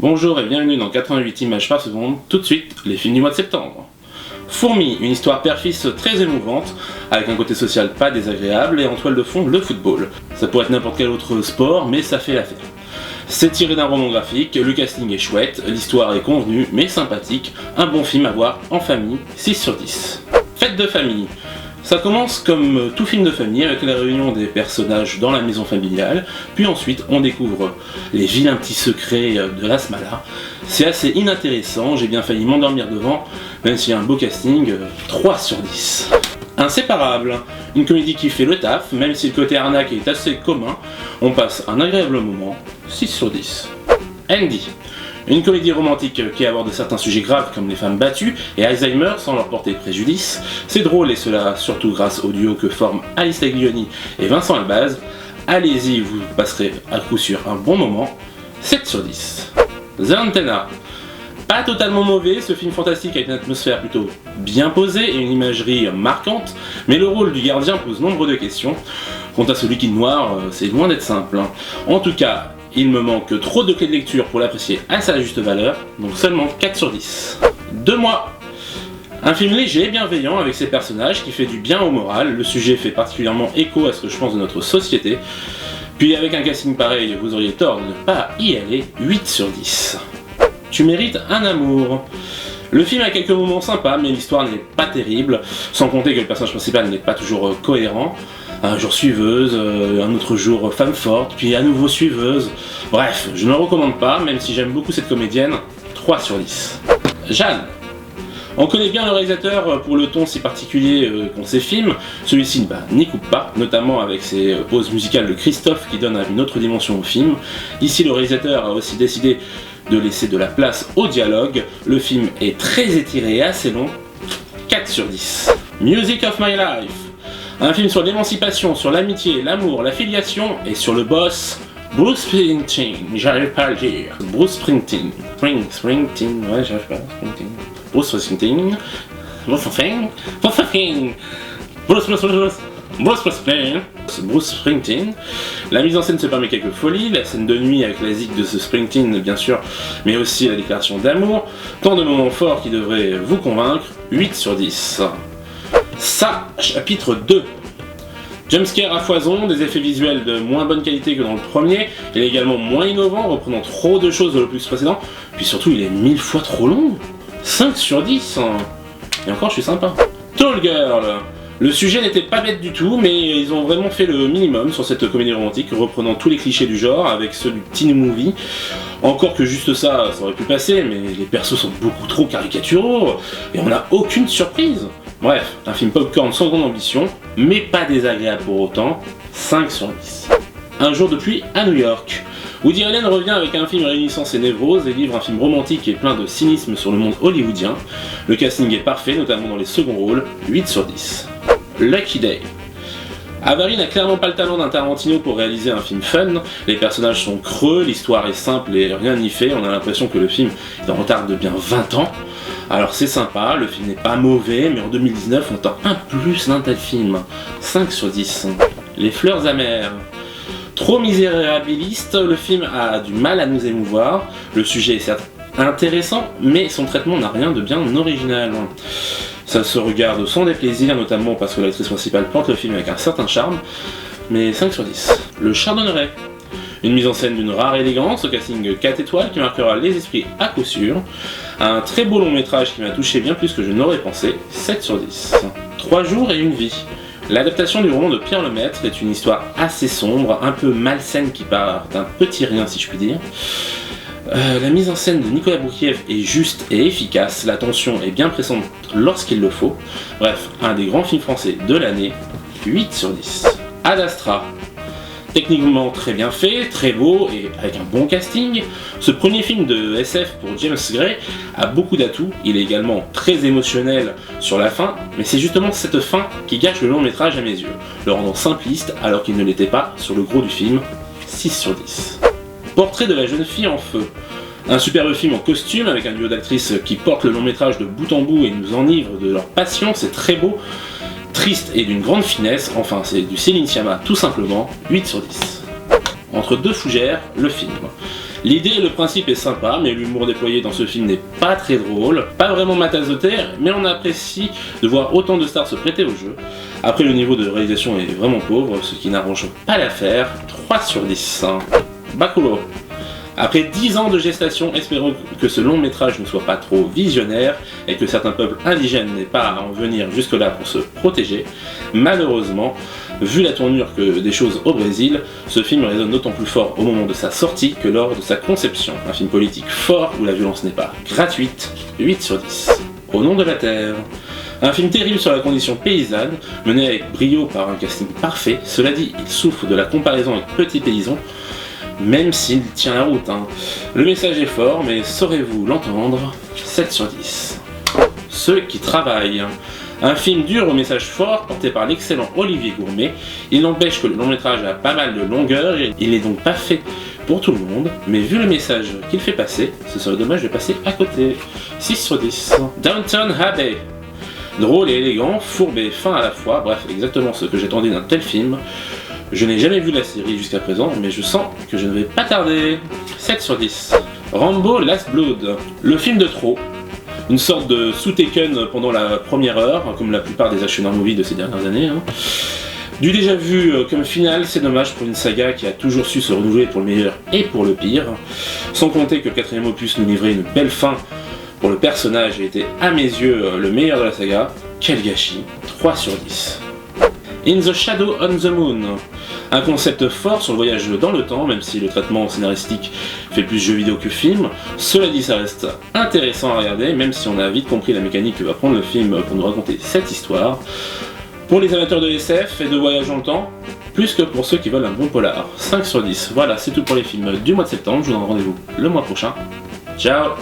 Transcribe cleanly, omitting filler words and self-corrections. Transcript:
Bonjour et bienvenue dans 88 images par seconde, tout de suite les films du mois de septembre. Fourmi, une histoire père-fils très émouvante, avec un côté social pas désagréable et en toile de fond le football. Ça pourrait être n'importe quel autre sport, mais ça fait l'affaire. C'est tiré d'un roman graphique, le casting est chouette, l'histoire est convenue mais sympathique, un bon film à voir en famille, 6 sur 10. Fête de famille. Ça commence comme tout film de famille avec la réunion des personnages dans la maison familiale, puis ensuite on découvre les vilains petits secrets de la Smala. C'est assez inintéressant, j'ai bien failli m'endormir devant, même s'il y a un beau casting, 3 sur 10. Inséparable, une comédie qui fait le taf, même si le côté arnaque est assez commun, on passe un agréable moment, 6 sur 10. Andy. Une comédie romantique qui aborde certains sujets graves comme les femmes battues et Alzheimer sans leur porter préjudice. C'est drôle et cela surtout grâce au duo que forment Alice Taglioni et Vincent Elbaz. Allez-y, vous passerez à coup sûr un bon moment, 7 sur 10. The Antenna. Pas totalement mauvais, ce film fantastique avec une atmosphère plutôt bien posée et une imagerie marquante, mais le rôle du gardien pose nombre de questions. Quant à ce liquide noir, c'est loin d'être simple. En tout cas, il me manque trop de clés de lecture pour l'apprécier à sa juste valeur, donc seulement 4 sur 10. 2 mois. Un film léger et bienveillant avec ses personnages qui fait du bien au moral, le sujet fait particulièrement écho à ce que je pense de notre société. Puis avec un casting pareil, vous auriez tort de ne pas y aller, 8 sur 10. Tu mérites un amour. Le film a quelques moments sympas, mais l'histoire n'est pas terrible, sans compter que le personnage principal n'est pas toujours cohérent. Un jour suiveuse, un autre jour femme forte, puis à nouveau suiveuse. Bref, je ne le recommande pas, même si j'aime beaucoup cette comédienne, 3 sur 10. Jeanne. On connaît bien le réalisateur pour le ton si particulier qu'ont ses films, celui-ci n'y coupe pas, notamment avec ses pauses musicales de Christophe qui donnent une autre dimension au film. Ici le réalisateur a aussi décidé de laisser de la place au dialogue, le film est très étiré et assez long, 4 sur 10. Music of My Life. Un film sur l'émancipation, sur l'amitié, l'amour, la filiation et sur le boss Bruce Springsteen. J'arrive pas à le dire. Bruce Springsteen. Springsteen. Ouais, j'arrive pas. Springsteen. Bruce Springsteen. Bruce Springsteen. La mise en scène se permet quelques folies, la scène de nuit avec la zig de ce Springsteen bien sûr, mais aussi la déclaration d'amour. Tant de moments forts qui devraient vous convaincre, 8 sur 10. Ça, chapitre 2. Jumpscare à foison, des effets visuels de moins bonne qualité que dans le premier, il est également moins innovant, reprenant trop de choses de l'opus précédent, puis surtout il est 1000 fois trop long. 5 sur 10. Et encore je suis sympa. Tall Girl. Le sujet n'était pas bête du tout, mais ils ont vraiment fait le minimum sur cette comédie romantique, reprenant tous les clichés du genre avec ceux du teen movie. Encore que juste ça aurait pu passer, mais les persos sont beaucoup trop caricaturaux, et on n'a aucune surprise. Bref, un film popcorn sans grande ambition, mais pas désagréable pour autant, 5 sur 10. Un jour de pluie à New York. Woody Allen revient avec un film réunissant ses névroses et livre un film romantique et plein de cynisme sur le monde hollywoodien. Le casting est parfait, notamment dans les seconds rôles, 8 sur 10. Lucky Day. Avery n'a clairement pas le talent d'un Tarantino pour réaliser un film fun, les personnages sont creux, l'histoire est simple et rien n'y fait, on a l'impression que le film est en retard de bien 20 ans. Alors c'est sympa, le film n'est pas mauvais, mais en 2019 on attend un plus d'un tel film, 5 sur 10. Les fleurs amères. Trop misérabiliste, le film a du mal à nous émouvoir, le sujet est certes intéressant, mais son traitement n'a rien de bien original. Ça se regarde sans déplaisir, notamment parce que l'actrice principale porte le film avec un certain charme, mais 5 sur 10. Le Chardonneret. Une mise en scène d'une rare élégance, au casting 4 étoiles qui marquera les esprits à coup sûr. Un très beau long métrage qui m'a touché bien plus que je n'aurais pensé, 7 sur 10. 3 jours et une vie. L'adaptation du roman de Pierre Lemaitre est une histoire assez sombre, un peu malsaine qui part d'un petit rien si je puis dire. La mise en scène de Nicolas Boukiev est juste et efficace, la tension est bien pressante lorsqu'il le faut. Bref, un des grands films français de l'année, 8 sur 10. Ad Astra. Techniquement très bien fait, très beau et avec un bon casting, ce premier film de SF pour James Gray a beaucoup d'atouts, il est également très émotionnel sur la fin, mais c'est justement cette fin qui gâche le long métrage à mes yeux, le rendant simpliste alors qu'il ne l'était pas sur le gros du film, 6 sur 10. Portrait de la jeune fille en feu. Un superbe film en costume avec un duo d'actrices qui portent le long métrage de bout en bout et nous enivrent de leur passion, c'est très beau, triste et d'une grande finesse, enfin c'est du Céline Sciamma tout simplement, 8 sur 10. entre deux fougères, le film. L'idée et le principe est sympa, mais l'humour déployé dans ce film n'est pas très drôle, pas vraiment matazoté, mais on apprécie de voir autant de stars se prêter au jeu. Après, le niveau de réalisation est vraiment pauvre, ce qui n'arrange pas l'affaire. 3 sur 10. Bakulo. Après 10 ans de gestation, espérons que ce long métrage ne soit pas trop visionnaire et que certains peuples indigènes n'aient pas à en venir jusque-là pour se protéger. Malheureusement, vu la tournure des choses au Brésil, ce film résonne d'autant plus fort au moment de sa sortie que lors de sa conception. Un film politique fort où la violence n'est pas gratuite. 8 sur 10. Au nom de la terre. Un film terrible sur la condition paysanne, mené avec brio par un casting parfait. Cela dit, il souffre de la comparaison avec Petit Paysan, même s'il tient la route. Le message est fort, mais saurez-vous l'entendre? 7 sur 10. Ceux qui travaillent. Un film dur au message fort, porté par l'excellent Olivier Gourmet. Il n'empêche que le long métrage a pas mal de longueur, et il n'est donc pas fait pour tout le monde, mais vu le message qu'il fait passer, ce serait dommage de passer à côté. 6 sur 10. Downton Abbey. Drôle et élégant, fourbe et fin à la fois, bref, exactement ce que j'attendais d'un tel film. Je n'ai jamais vu la série jusqu'à présent, mais je sens que je ne vais pas tarder. 7 sur 10. Rambo Last Blood. Le film de trop. Une sorte de sous-Taken pendant la première heure, comme la plupart des action movies de ces dernières années. Du déjà vu comme finale, c'est dommage pour une saga qui a toujours su se renouveler pour le meilleur et pour le pire. Sans compter que le 4ème opus nous livrait une belle fin pour le personnage et était à mes yeux le meilleur de la saga. Quel gâchis. 3 sur 10. In the Shadow on the Moon. Un concept fort sur le voyage dans le temps, même si le traitement scénaristique fait plus jeu vidéo que film. Cela dit, ça reste intéressant à regarder, même si on a vite compris la mécanique que va prendre le film pour nous raconter cette histoire. Pour les amateurs de SF et de voyage dans le temps, plus que pour ceux qui veulent un bon polar. 5 sur 10. Voilà, c'est tout pour les films du mois de septembre. Je vous donne rendez-vous le mois prochain. Ciao!